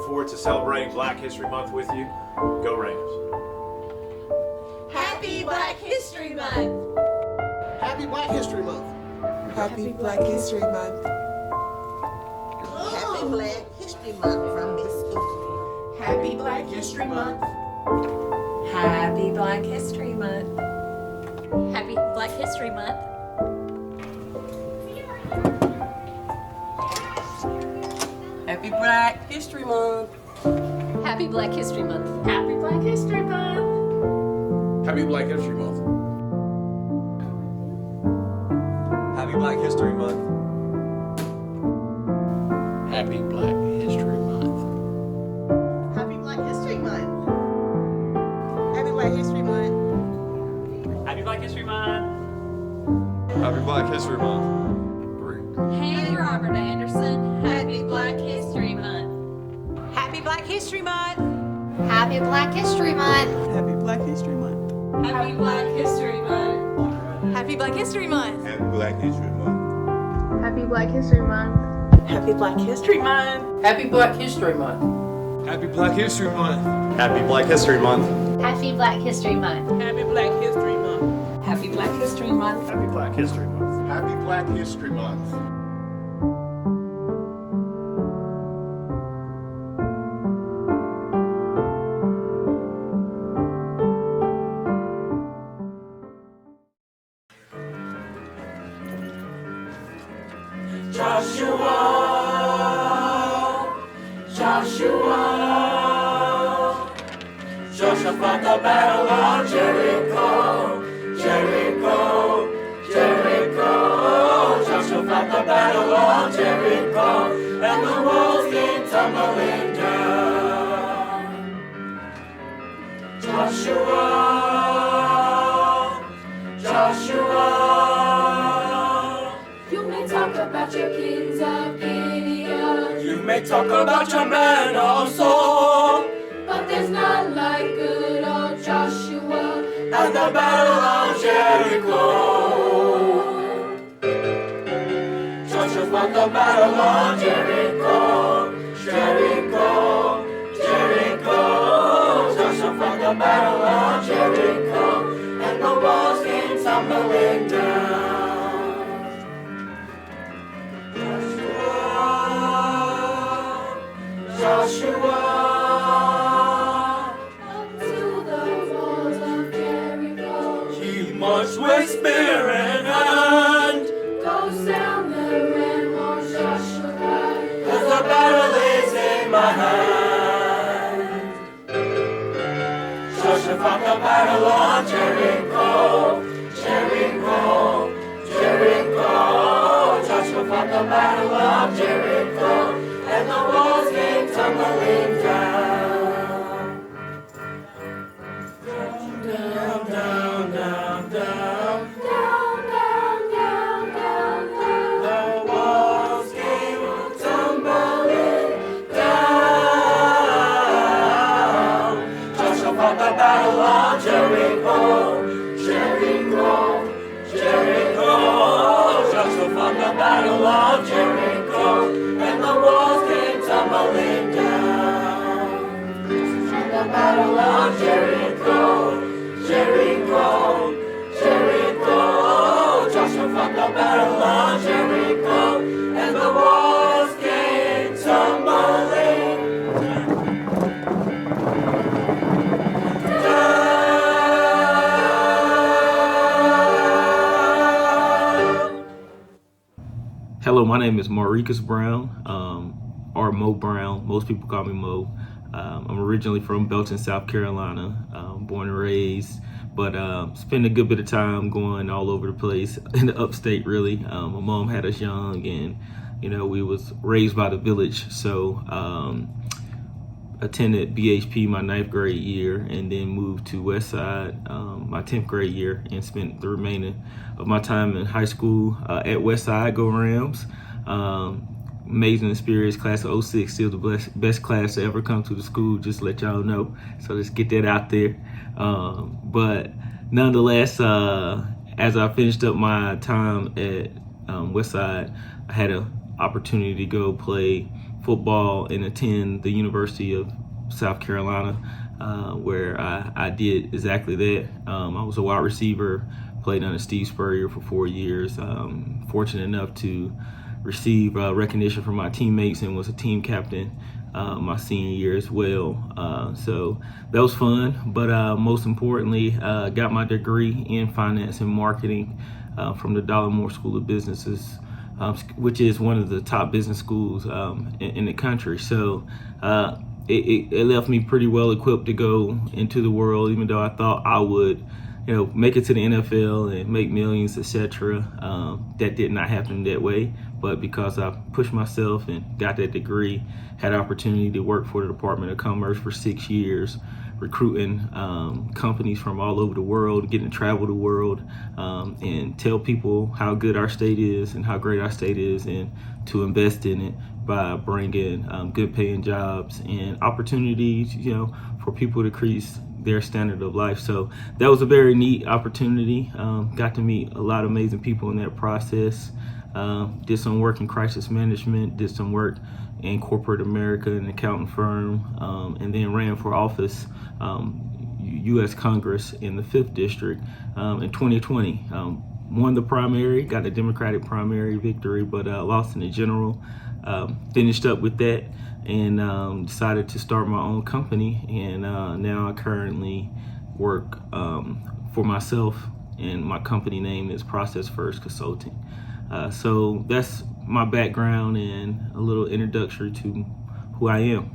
forward to celebrating Black History Month with you. Go Rams. Happy Black History Month! Happy Black History Month. Happy Black History Month. Happy Black History Month from Miss Eve. Happy Black History Month! Happy Black History Month. Happy Black History Month. Happy Black History Month. Happy Black History Month. Happy Black History Month! Happy Black History Month. Happy Black History Month. Happy Black History Month. Happy Black History Month. Happy Black History Month. Happy Black History Month. Happy Black History Month. Hey, Robert Anderson. Happy Black History Month. Happy Black History Month! Happy Black History Month. Happy Black History Month. Happy Black History Month. Happy Black History Month! Happy Black History Month. Happy Black History Month. Happy Black History Month. Happy Black History Month. Happy Black History Month. Happy Black History Month. Happy Black History Month. Happy Black History Month. Happy Black History Month. Happy Black History Month. Happy Black History Month. Joshua fought the battle of Jericho, Jericho, Jericho. Joshua fought the battle of Jericho, and the walls came tumbling down. Joshua, Joshua. You may talk about your kings of Gideon, You may talk about your men also, but there's none like good old Joshua. at the battle of Jericho. Joshua fought the battle of Jericho, Jericho, Jericho. Joshua fought the battle of Jericho, and the walls came tumbling down. Joshua, Joshua. To the walls of Jericho, He marched with spear in hand, go sound the ramrod, Joshua. 'cause the battle is in my hand. Joshua fought the battle of Jericho, Jericho, Jericho. Joshua fought the battle of Jericho, and the walls came tumbling down. Down, down, down, down. Down, down, down, down, down. The walls came tumbling down. Joshua fought the battle of Jericho, Jericho, Jericho. Joshua fought the battle of Jericho, and the walls came tumbling down. Fought the battle of Jericho, Jericho, Jericho. Joshua fought the battle of Jericho, and the walls came tumbling down. Hello, my name is Maricus Brown, or Mo Brown. Most people call me Mo. I'm originally from Belton, South Carolina, born and raised, but spent a good bit of time going all over the place in the upstate, really. My mom had us young, and, we was raised by the village. So attended BHP my 9th grade year, and then moved to Westside my 10th grade year, and spent the remainder of my time in high school at Westside. Go Rams. Amazing experience. Class of 06, still the best class to ever come to the school, just to let y'all know. So let's get that out there. But nonetheless, as I finished up my time at Westside, I had an opportunity to go play football and attend the University of South Carolina, where I did exactly that. I was a wide receiver, played under Steve Spurrier for 4 years. Fortunate enough to receive recognition from my teammates and was a team captain my senior year as well. So that was fun, but most importantly, got my degree in finance and marketing from the Dollar School of Businesses, which is one of the top business schools in the country. So it left me pretty well equipped to go into the world, even though I thought I would, make it to the NFL and make millions, etc. That did not happen that way. But because I pushed myself and got that degree, had opportunity to work for the Department of Commerce for 6 years, recruiting companies from all over the world, getting to travel the world, and tell people how good our state is and how great our state is, and to invest in it by bringing good paying jobs and opportunities, for people to increase their standard of life. So that was a very neat opportunity. Got to meet a lot of amazing people in that process. Did some work in crisis management, did some work in corporate America, an accounting firm, and then ran for office, U.S. Congress in the 5th District in 2020. Won the primary, got a Democratic primary victory, but lost in the general. Finished up with that and decided to start my own company. And now I currently work for myself, and my company name is Process First Consulting. So that's my background and a little introductory to who I am.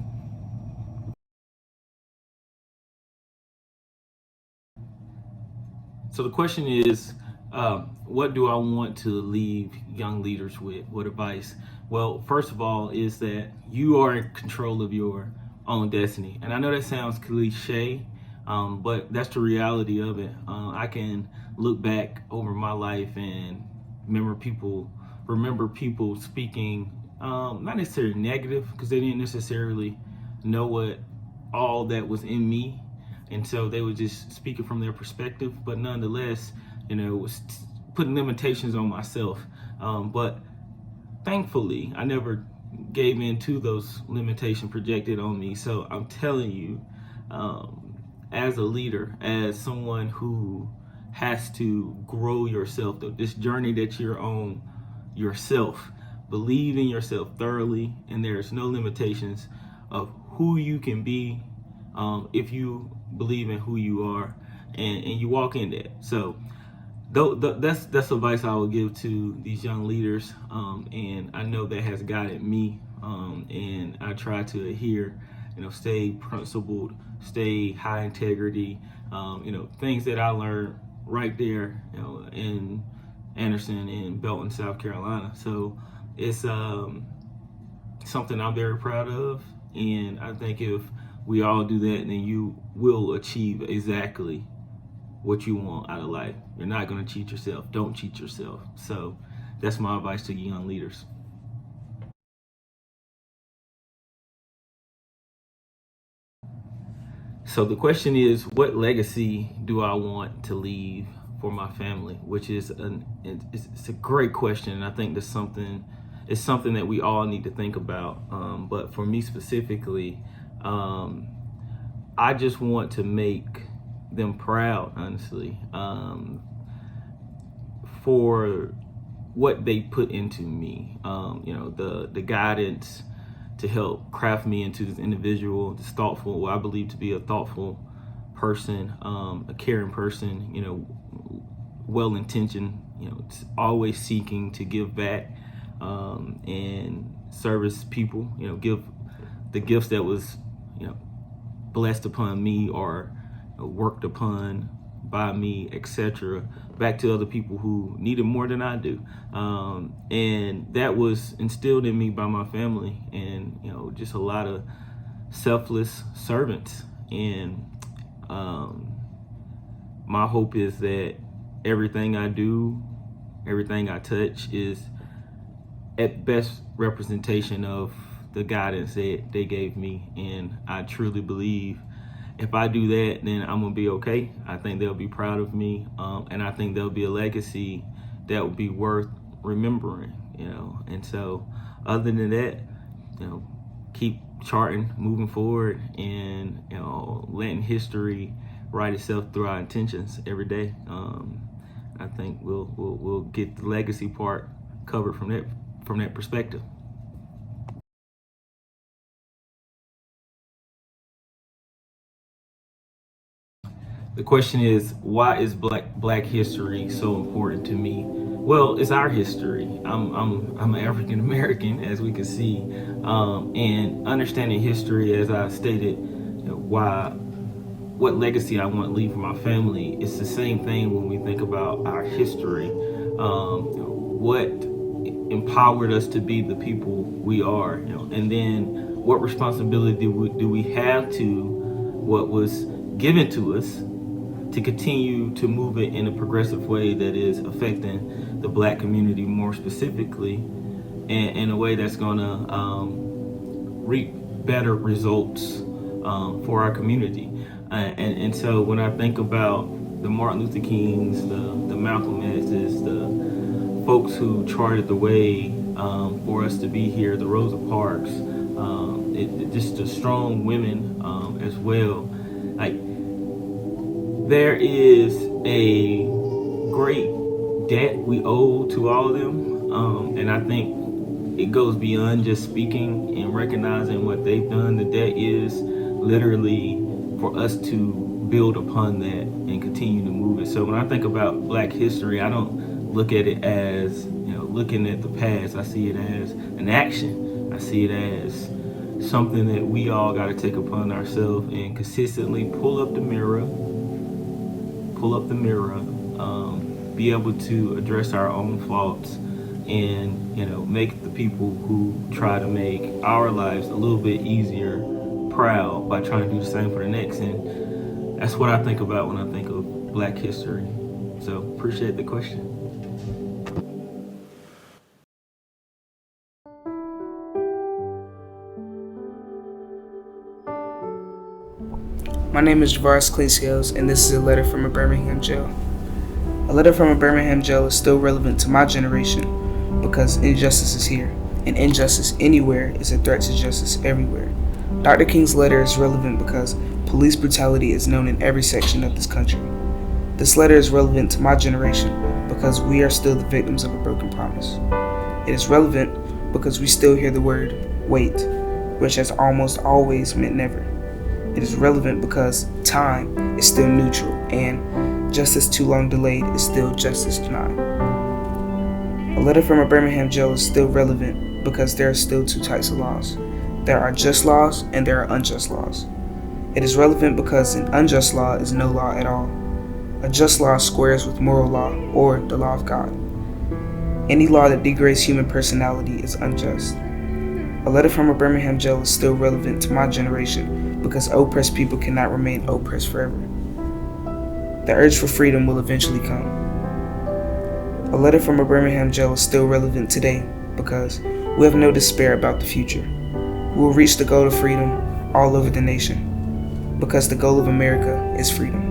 So the question is, what do I want to leave young leaders with? What advice? Well, first of all, is that you are in control of your own destiny. And I know that sounds cliche, but that's the reality of it. I can look back over my life and remember people speaking, not necessarily negative, because they didn't necessarily know what all that was in me. And so they were just speaking from their perspective, but nonetheless, was putting limitations on myself. But thankfully, I never gave in to those limitations projected on me. So I'm telling you, as a leader, as someone who has to grow yourself, this journey that you're on yourself, believe in yourself thoroughly, and there's no limitations of who you can be if you believe in who you are and you walk in that. So that's advice I would give to these young leaders, and I know that has guided me, and I try to adhere, stay principled, stay high integrity, things that I learned right there, in Anderson and Belton, South Carolina. So it's something I'm very proud of, and I think if we all do that, then you will achieve exactly what you want out of life. You're not going to cheat yourself. Don't cheat yourself. So that's my advice to young leaders. So the question is, what legacy do I want to leave for my family? Which is it's a great question, and I think it's something that we all need to think about. But for me specifically, I just want to make them proud, honestly, for what they put into me. The guidance to help craft me into this individual, this thoughtful, what I believe to be a thoughtful person, a caring person, well-intentioned, always seeking to give back and service people, give the gifts that was, blessed upon me or worked upon by me, etc., back to other people who need it more than I do. And that was instilled in me by my family, and just a lot of selfless servants. And my hope is that everything I do, everything I touch is at best representation of the guidance that they gave me. And I truly believe if I do that, then I'm gonna be okay. I think they'll be proud of me, and I think there'll be a legacy that will be worth remembering, And so, other than that, keep charting, moving forward, and letting history write itself through our intentions every day. I think we'll get the legacy part covered from that perspective. The question is, why is Black history so important to me? Well, it's our history. I'm an African American, as we can see, and understanding history, as I stated, what legacy I want to leave for my family. It's the same thing when we think about our history. What empowered us to be the people we are, and then what responsibility do we have to what was given to us to continue to move it in a progressive way that is affecting the Black community more specifically, and in a way that's gonna reap better results for our community. And so when I think about the Martin Luther Kings, the Malcolm X's, the folks who charted the way for us to be here, the Rosa Parks, just the strong women as well. There is a great debt we owe to all of them, and I think it goes beyond just speaking and recognizing what they've done. The debt is literally for us to build upon that and continue to move it. So when I think about Black history, I don't look at it as looking at the past. I see it as an action. I see it as something that we all got to take upon ourselves and consistently pull up the mirror, be able to address our own faults, and make the people who try to make our lives a little bit easier proud by trying to do the same for the next. And that's what I think about when I think of Black history. So appreciate the question. My name is Javaris Clesios, and this is a letter from a Birmingham jail. A letter from a Birmingham jail is still relevant to my generation because injustice is here, and injustice anywhere is a threat to justice everywhere. Dr. King's letter is relevant because police brutality is known in every section of this country. This letter is relevant to my generation because we are still the victims of a broken promise. It is relevant because we still hear the word wait, which has almost always meant never. It is relevant because time is still neutral and justice too long delayed is still justice denied. A letter from a Birmingham jail is still relevant because there are still two types of laws. There are just laws and there are unjust laws. It is relevant because an unjust law is no law at all. A just law squares with moral law or the law of God. Any law that degrades human personality is unjust. A letter from a Birmingham jail is still relevant to my generation because oppressed people cannot remain oppressed forever. The urge for freedom will eventually come. A letter from a Birmingham jail is still relevant today because we have no despair about the future. We will reach the goal of freedom all over the nation because the goal of America is freedom.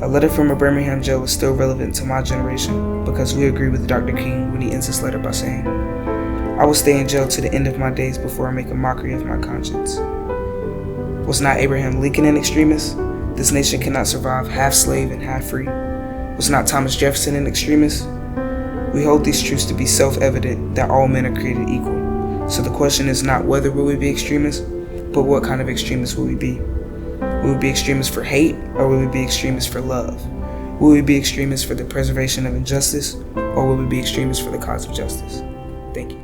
A letter from a Birmingham jail is still relevant to my generation because we agree with Dr. King when he ends his letter by saying, "I will stay in jail to the end of my days before I make a mockery of my conscience." Was not Abraham Lincoln an extremist? This nation cannot survive half slave and half free. Was not Thomas Jefferson an extremist? We hold these truths to be self-evident that all men are created equal. So the question is not whether will we be extremists, but what kind of extremists will we be? Will we be extremists for hate, or will we be extremists for love? Will we be extremists for the preservation of injustice, or will we be extremists for the cause of justice? Thank you.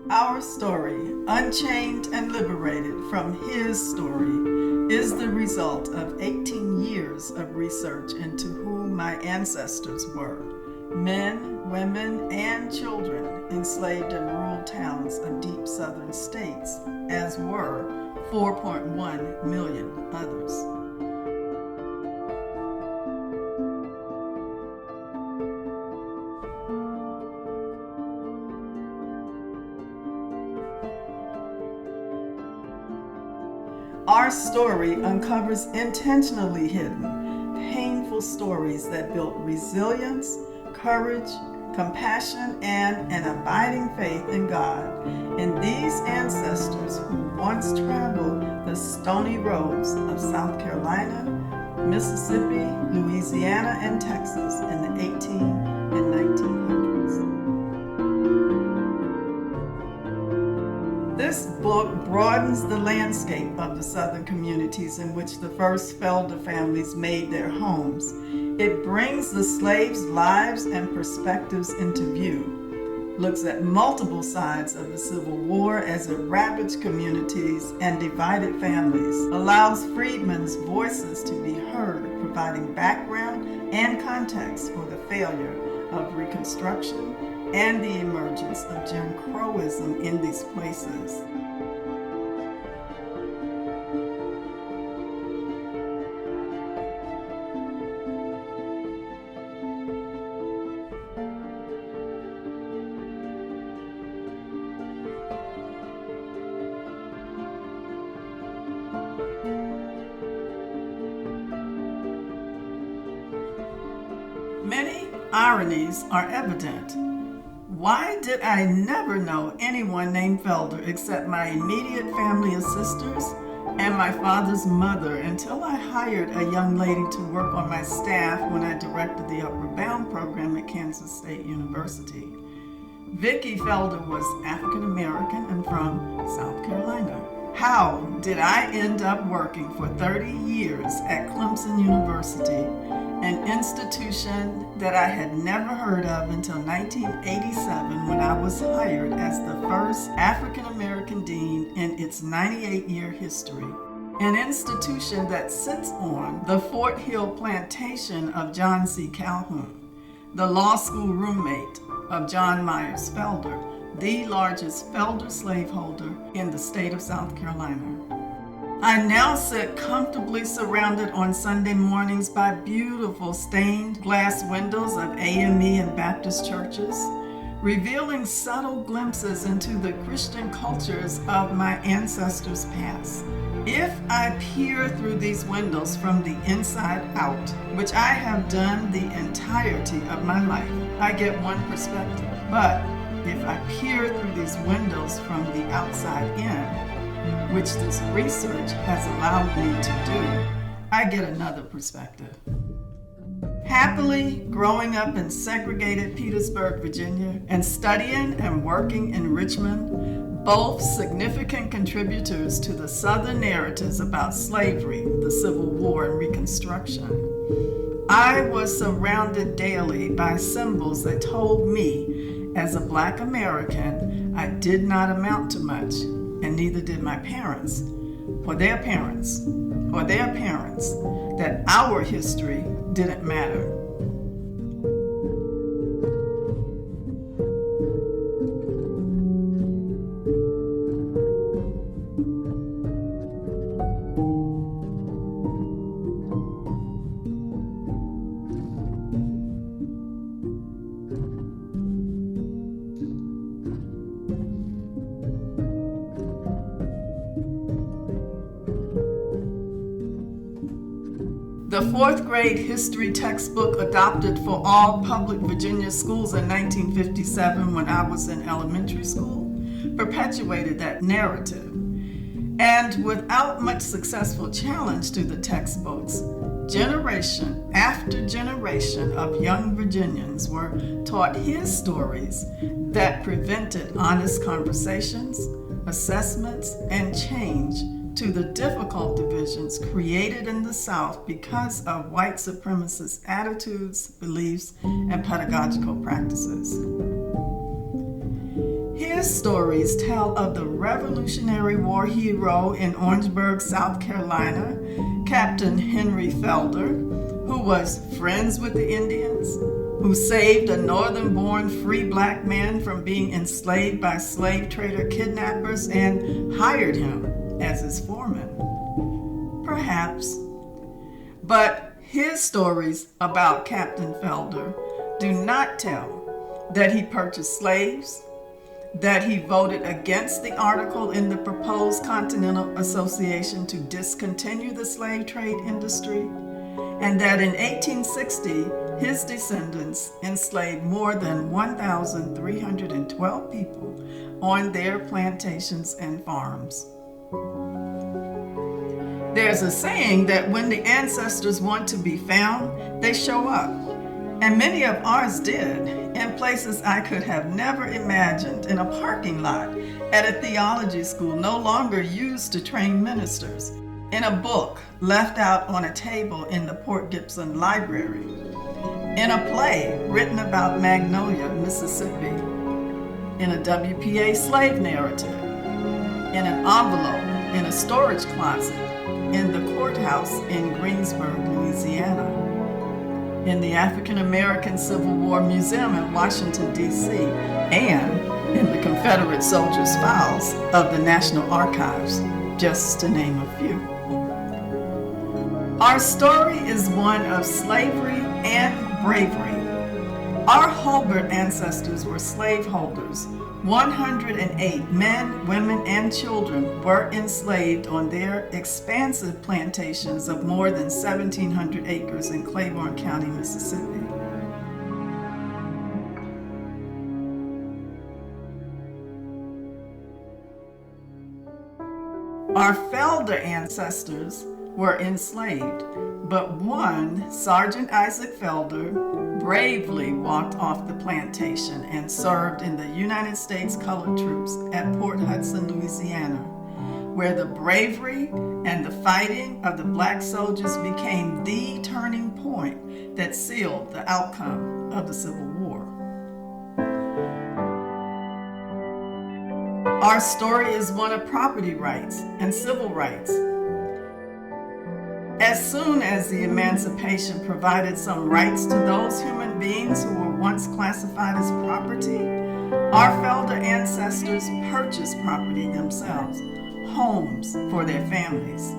Our story, unchained and liberated from his story, is the result of 18 years of research into who my ancestors were, men, women, and children enslaved in rural towns of deep southern states, as were 4.1 million others. our story uncovers intentionally hidden, painful stories that built resilience, courage, compassion, and an abiding faith in God, in these ancestors who once traveled the stony roads of South Carolina, Mississippi, Louisiana, and Texas in the 1800s and 1900s. This book broadens the landscape of the Southern communities in which the first Felder families made their homes. It brings the slaves' lives and perspectives into view, looks at multiple sides of the Civil War as it ravaged communities and divided families, allows freedmen's voices to be heard, providing background and context for the failure of Reconstruction and the emergence of Jim Crowism in these places. Many ironies are evident. Why did I never know anyone named Felder except my immediate family of sisters and my father's mother until I hired a young lady to work on my staff when I directed the Upward Bound program at Kansas State University. Vicki Felder was African American and from South Carolina. How did I end up working for 30 years at Clemson University, an institution that I had never heard of until 1987 when I was hired as the first African American dean in its 98-year history? An institution that sits on the Fort Hill plantation of John C. Calhoun, the law school roommate of John Myers Felder, the largest Felder slaveholder in the state of South Carolina. I now sit comfortably surrounded on Sunday mornings by beautiful stained glass windows of AME and Baptist churches, revealing subtle glimpses into the Christian cultures of my ancestors' past. If I peer through these windows from the inside out, which I have done the entirety of my life, I get one perspective. But if I peer through these windows from the outside in, which this research has allowed me to do, I get another perspective. Happily growing up in segregated Petersburg, Virginia, and studying and working in Richmond, both significant contributors to the Southern narratives about slavery, the Civil War, and Reconstruction, I was surrounded daily by symbols that told me, as a Black American, I did not amount to much, and neither did my parents, or their parents, or their parents, that our history didn't matter. The fourth grade history textbook adopted for all public Virginia schools in 1957 when I was in elementary school perpetuated that narrative. And without much successful challenge to the textbooks, generation after generation of young Virginians were taught his stories that prevented honest conversations, assessments, and change to the difficult divisions created in the South because of white supremacist attitudes, beliefs, and pedagogical practices. His stories tell of the Revolutionary War hero in Orangeburg, South Carolina, Captain Henry Felder, who was friends with the Indians, who saved a northern-born free Black man from being enslaved by slave trader kidnappers and hired him as his foreman. Perhaps. But his stories about Captain Felder do not tell that he purchased slaves that he voted against the article in the proposed Continental Association to discontinue the slave trade industry, and that in 1860, his descendants enslaved more than 1,312 people on their plantations and farms. There's a saying that when the ancestors want to be found, they show up. And many of ours did, in places I could have never imagined, in a parking lot, at a theology school no longer used to train ministers, in a book left out on a table in the Port Gibson Library, in a play written about Magnolia, Mississippi, in a WPA slave narrative, in an envelope in a storage closet in the courthouse in Greensburg, Louisiana, in the African American Civil War Museum in Washington, D.C., and in the Confederate Soldiers' Files of the National Archives, just to name a few. Our story is one of slavery and bravery. Our Hulbert ancestors were slaveholders. 108 men, women, and children were enslaved on their expansive plantations of more than 1,700 acres in Claiborne County, Mississippi. Our Felder ancestors were enslaved, but one, Sergeant Isaac Felder, bravely walked off the plantation and served in the United States Colored Troops at Port Hudson, Louisiana, where the bravery and the fighting of the black soldiers became the turning point that sealed the outcome of the Civil War. Our story is one of property rights and civil rights. As soon as the emancipation provided some rights to those human beings who were once classified as property, our Felder ancestors purchased property themselves, homes for their families.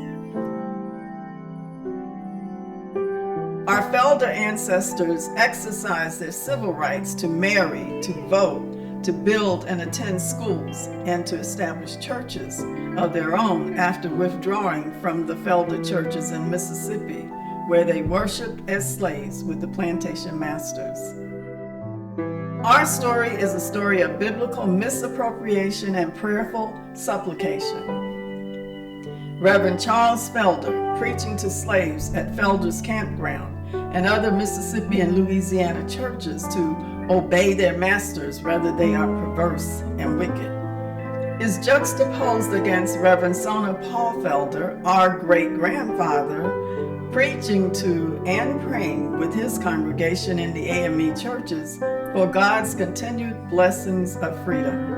Our Felder ancestors exercised their civil rights to marry, to vote, to build and attend schools, and to establish churches of their own after withdrawing from the Felder churches in Mississippi, where they worshiped as slaves with the plantation masters. Our story is a story of biblical misappropriation and prayerful supplication. Reverend Charles Felder, preaching to slaves at Felder's Campground and other Mississippi and Louisiana churches to obey their masters whether they are perverse and wicked, is juxtaposed against Reverend Sona Paul Felder, our great-grandfather, preaching to and praying with his congregation in the AME churches for God's continued blessings of freedom.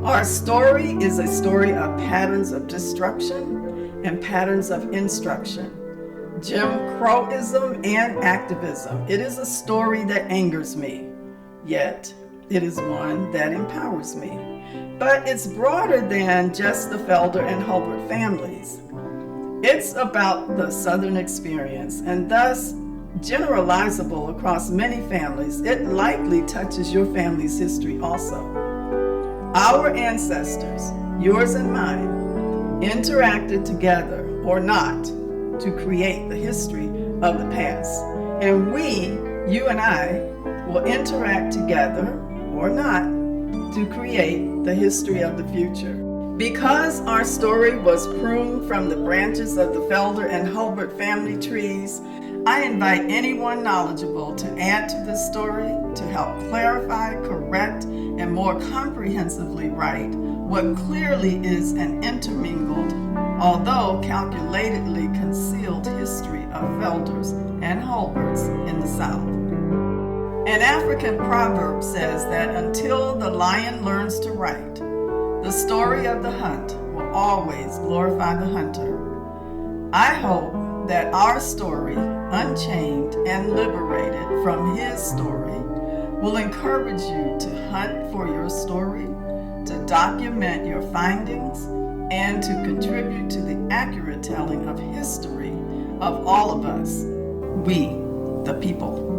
Our story is a story of patterns of destruction and patterns of instruction, Jim Crowism and activism. It is a story that angers me, yet it is one that empowers me. But it's broader than just the Felder and Hulbert families. It's about the Southern experience, and thus generalizable across many families. It likely touches your family's history also. Our ancestors, yours and mine, interacted together or not to create the history of the past. And we, you and I, will interact together or not to create the history of the future. Because our story was pruned from the branches of the Felder and Hulbert family trees, I invite anyone knowledgeable to add to this story to help clarify, correct, and more comprehensively write what clearly is an intermingled, although calculatedly concealed history of Felders and Hulberts in the South. An African proverb says that until the lion learns to write, the story of the hunt will always glorify the hunter. I hope that our story, unchained and liberated from his story, will encourage you to hunt for your story, to document your findings, and to contribute to the accurate telling of history of all of us, we, the people.